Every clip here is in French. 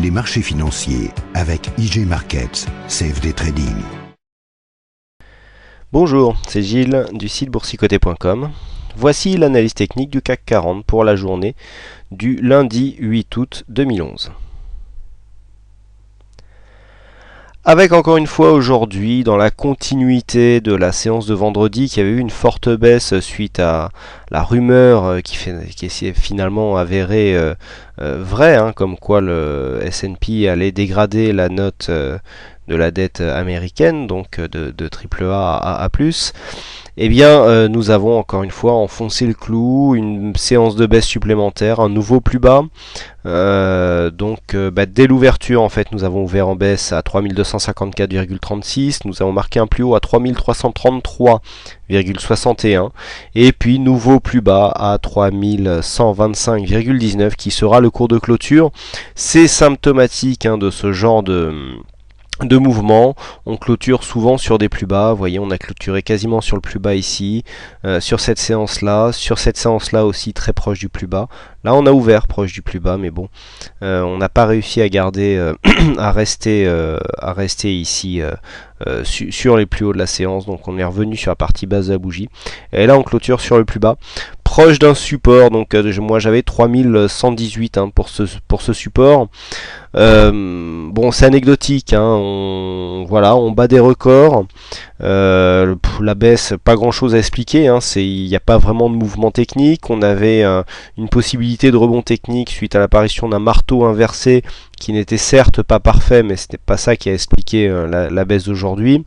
les marchés financiers avec IG Markets, CFD Trading. Bonjour, c'est Gilles du site boursicoté.com. Voici l'analyse technique du CAC 40 pour la journée du lundi 8 août 2011. Avec encore une fois aujourd'hui, dans la continuité de la séance de vendredi, qui avait eu une forte baisse suite à la rumeur qui s'est finalement avérée vraie, comme quoi le S&P allait dégrader la note de la dette américaine, donc de AAA à A+. Eh bien, nous avons encore une fois enfoncé le clou, une séance de baisse supplémentaire, un nouveau plus bas. Dès l'ouverture, en fait, nous avons ouvert en baisse à 3254,36, nous avons marqué un plus haut à 3333,61 et puis nouveau plus bas à 3125,19 qui sera le cours de clôture. C'est symptomatique de ce genre de mouvement. On clôture souvent sur des plus bas. Vous voyez, on a clôturé quasiment sur le plus bas ici, sur cette séance là aussi très proche du plus bas. Là on a ouvert proche du plus bas, mais bon, on n'a pas réussi à garder à rester ici sur les plus hauts de la séance. Donc on est revenu sur la partie basse de la bougie et là on clôture sur le plus bas proche d'un support. Donc moi j'avais 3118 pour ce support. Bon, c'est anecdotique, on bat des records. La baisse, pas grand chose à expliquer, il n'y a pas vraiment de mouvement technique. On avait une possibilité de rebond technique suite à l'apparition d'un marteau inversé qui n'était certes pas parfait, mais ce n'est pas ça qui a expliqué la baisse d'aujourd'hui.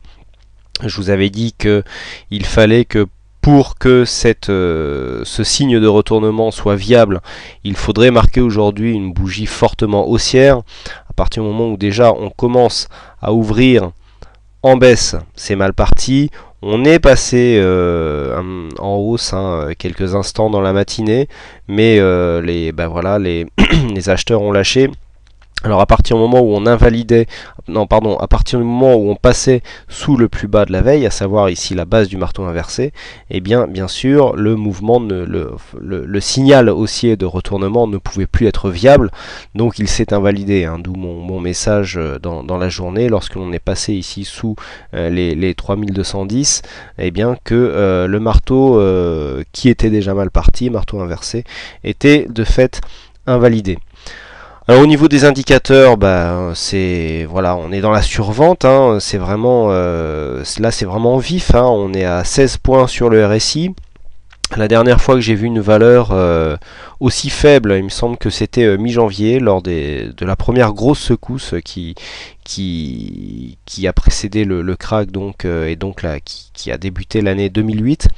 Je vous avais dit qu'il fallait que pour que ce signe de retournement soit viable, il faudrait marquer aujourd'hui une bougie fortement haussière. À partir du moment où déjà on commence à ouvrir en baisse, c'est mal parti. On est passé en hausse quelques instants dans la matinée, mais les acheteurs ont lâché. Alors à partir du moment où on à partir du moment où on passait sous le plus bas de la veille, à savoir ici la base du marteau inversé, eh bien sûr le mouvement, le signal haussier de retournement ne pouvait plus être viable, donc il s'est invalidé, d'où mon message dans la journée, lorsque l'on est passé ici sous les 3210, eh bien que le marteau qui était déjà mal parti, marteau inversé, était de fait invalidé. Alors au niveau des indicateurs, on est dans la survente, c'est vraiment là c'est vraiment vif, on est à 16 points sur le RSI. La dernière fois que j'ai vu une valeur aussi faible, il me semble que c'était mi-janvier, lors de la première grosse secousse qui a précédé le crack, qui a débuté l'année 2008.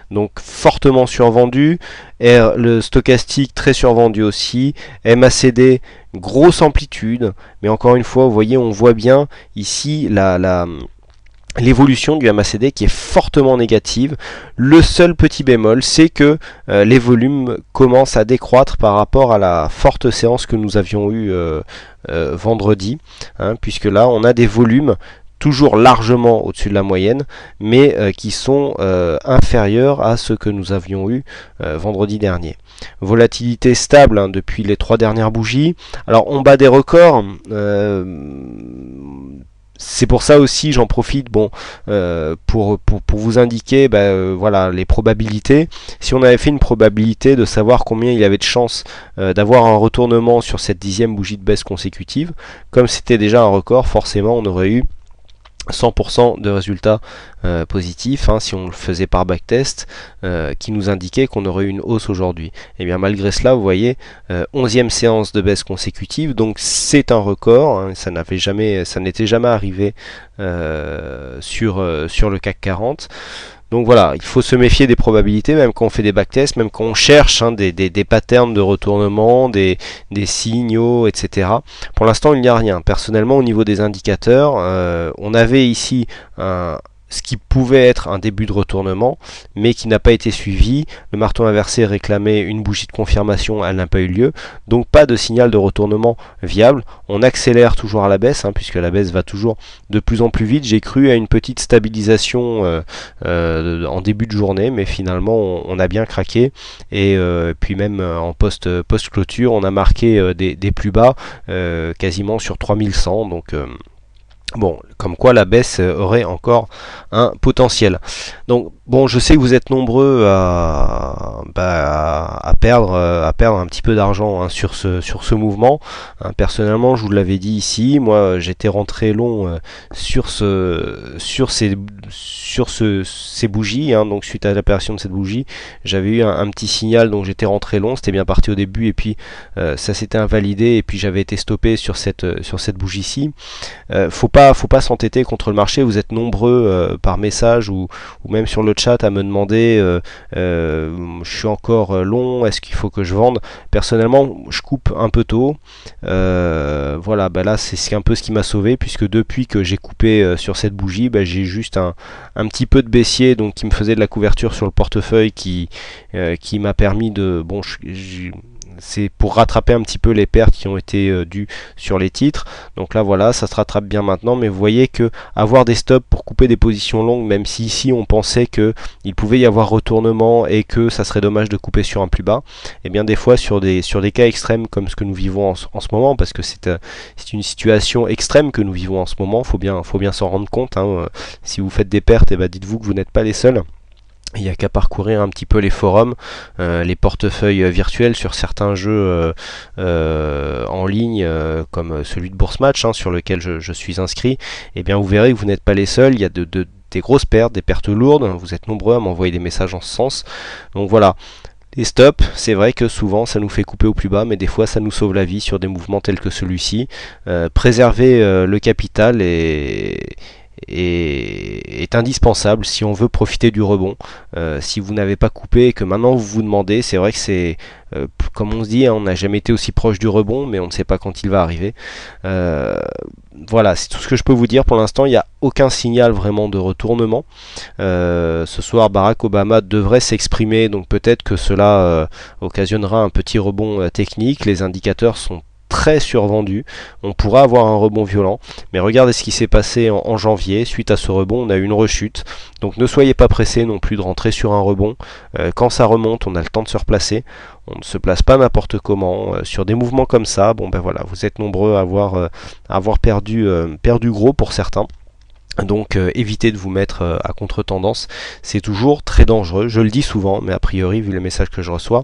Donc fortement survendu, le stochastique très survendu aussi, MACD grosse amplitude, mais encore une fois, vous voyez, on voit bien ici l'évolution du MACD qui est fortement négative. Le seul petit bémol, c'est que les volumes commencent à décroître par rapport à la forte séance que nous avions eue vendredi, puisque là on a des volumes toujours largement au-dessus de la moyenne, mais qui sont inférieurs à ce que nous avions eu vendredi dernier. Volatilité stable depuis les 3 dernières bougies. Alors on bat des records. C'est pour ça aussi, j'en profite pour vous indiquer les probabilités. Si on avait fait une probabilité de savoir combien il y avait de chances d'avoir un retournement sur cette 10e bougie de baisse consécutive, comme c'était déjà un record, forcément on aurait eu 100% de résultats positifs si on le faisait par backtest qui nous indiquait qu'on aurait eu une hausse aujourd'hui. Et bien malgré cela, vous voyez, 11e séance de baisse consécutive, donc c'est un record, ça n'était jamais arrivé sur le CAC 40. Donc voilà, il faut se méfier des probabilités, même quand on fait des backtests, même quand on cherche des patterns de retournement, des signaux, etc. Pour l'instant, il n'y a rien. Personnellement, au niveau des indicateurs, on avait ici ce qui pouvait être un début de retournement, mais qui n'a pas été suivi. Le marteau inversé réclamait une bougie de confirmation, elle n'a pas eu lieu, donc pas de signal de retournement viable. On accélère toujours à la baisse, puisque la baisse va toujours de plus en plus vite. J'ai cru à une petite stabilisation en début de journée, mais finalement on a bien craqué, et puis même en post-clôture, on a marqué des plus bas quasiment sur 3100, donc bon, comme quoi la baisse aurait encore un potentiel. Donc bon, je sais que vous êtes nombreux à perdre un petit peu d'argent sur ce mouvement. Personnellement, je vous l'avais dit ici, moi j'étais rentré long sur ces bougies, donc suite à l'apparition de cette bougie, j'avais eu un petit signal, donc j'étais rentré long, c'était bien parti au début, et puis ça s'était invalidé, et puis j'avais été stoppé sur cette bougie-ci. Faut pas s'entêter contre le marché. Vous êtes nombreux par message ou même sur le chat à me demander je suis encore long, est-ce qu'il faut que je vende? Personnellement, je coupe un peu tôt. Voilà, là c'est un peu ce qui m'a sauvé, puisque depuis que j'ai coupé sur cette bougie, j'ai juste un petit peu de baissier, donc qui me faisait de la couverture sur le portefeuille, qui m'a permis de c'est pour rattraper un petit peu les pertes qui ont été dues sur les titres. Donc là voilà, ça se rattrape bien maintenant, mais vous voyez que avoir des stops pour couper des positions longues, même si ici on pensait que il pouvait y avoir retournement et que ça serait dommage de couper sur un plus bas, et bien des fois sur des cas extrêmes comme ce que nous vivons en ce moment, parce que c'est une situation extrême que nous vivons en ce moment, faut bien s'en rendre compte, si vous faites des pertes, dites-vous que vous n'êtes pas les seuls. Il n'y a qu'à parcourir un petit peu les forums, les portefeuilles virtuels sur certains jeux en ligne, comme celui de Bourse Match, sur lequel je suis inscrit. Et bien vous verrez que vous n'êtes pas les seuls, il y a des grosses pertes, des pertes lourdes, vous êtes nombreux à m'envoyer des messages en ce sens. Donc voilà. Les stops, c'est vrai que souvent ça nous fait couper au plus bas, mais des fois ça nous sauve la vie sur des mouvements tels que celui-ci. Préserver le capital est indispensable si on veut profiter du rebond. Si vous n'avez pas coupé et que maintenant vous vous demandez, c'est vrai que c'est comme on se dit, on n'a jamais été aussi proche du rebond, mais on ne sait pas quand il va arriver. Voilà, c'est tout ce que je peux vous dire pour l'instant. Il n'y a aucun signal vraiment de retournement. Ce soir, Barack Obama devrait s'exprimer, donc peut-être que cela occasionnera un petit rebond technique. Les indicateurs sont très survendu, on pourra avoir un rebond violent, mais regardez ce qui s'est passé en janvier. Suite à ce rebond, on a eu une rechute, donc ne soyez pas pressés non plus de rentrer sur un rebond. Quand ça remonte, on a le temps de se replacer, on ne se place pas n'importe comment sur des mouvements comme ça. Voilà, vous êtes nombreux à avoir perdu gros pour certains. Donc évitez de vous mettre à contre-tendance, c'est toujours très dangereux, je le dis souvent, mais a priori, vu les messages que je reçois,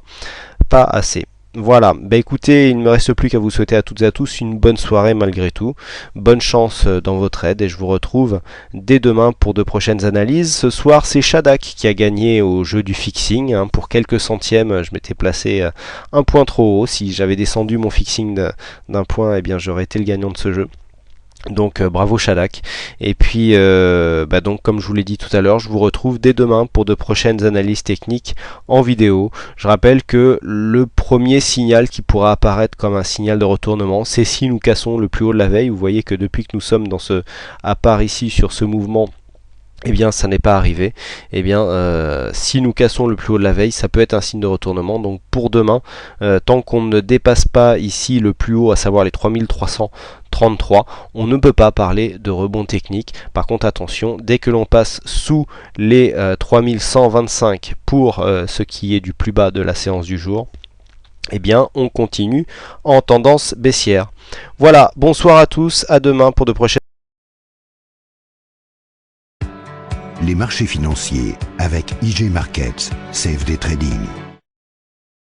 pas assez. Voilà, écoutez, il ne me reste plus qu'à vous souhaiter à toutes et à tous une bonne soirée malgré tout. Bonne chance dans vos trades, et je vous retrouve dès demain pour de prochaines analyses. Ce soir, c'est Shadak qui a gagné au jeu du fixing. Pour quelques centièmes, je m'étais placé un point trop haut. Si j'avais descendu mon fixing d'un point, eh bien j'aurais été le gagnant de ce jeu. Donc bravo Shadak. Et puis donc comme je vous l'ai dit tout à l'heure, je vous retrouve dès demain pour de prochaines analyses techniques en vidéo. Je rappelle que le premier signal qui pourra apparaître comme un signal de retournement, c'est si nous cassons le plus haut de la veille. Vous voyez que depuis que nous sommes dans à part ici sur ce mouvement, eh bien ça n'est pas arrivé. Eh bien si nous cassons le plus haut de la veille, ça peut être un signe de retournement. Donc pour demain, tant qu'on ne dépasse pas ici le plus haut, à savoir les 3333, on ne peut pas parler de rebond technique. Par contre attention, dès que l'on passe sous les 3125 pour ce qui est du plus bas de la séance du jour, eh bien on continue en tendance baissière. Voilà, bonsoir à tous, à demain pour de prochaines. Les marchés financiers avec IG Markets, CFD Trading.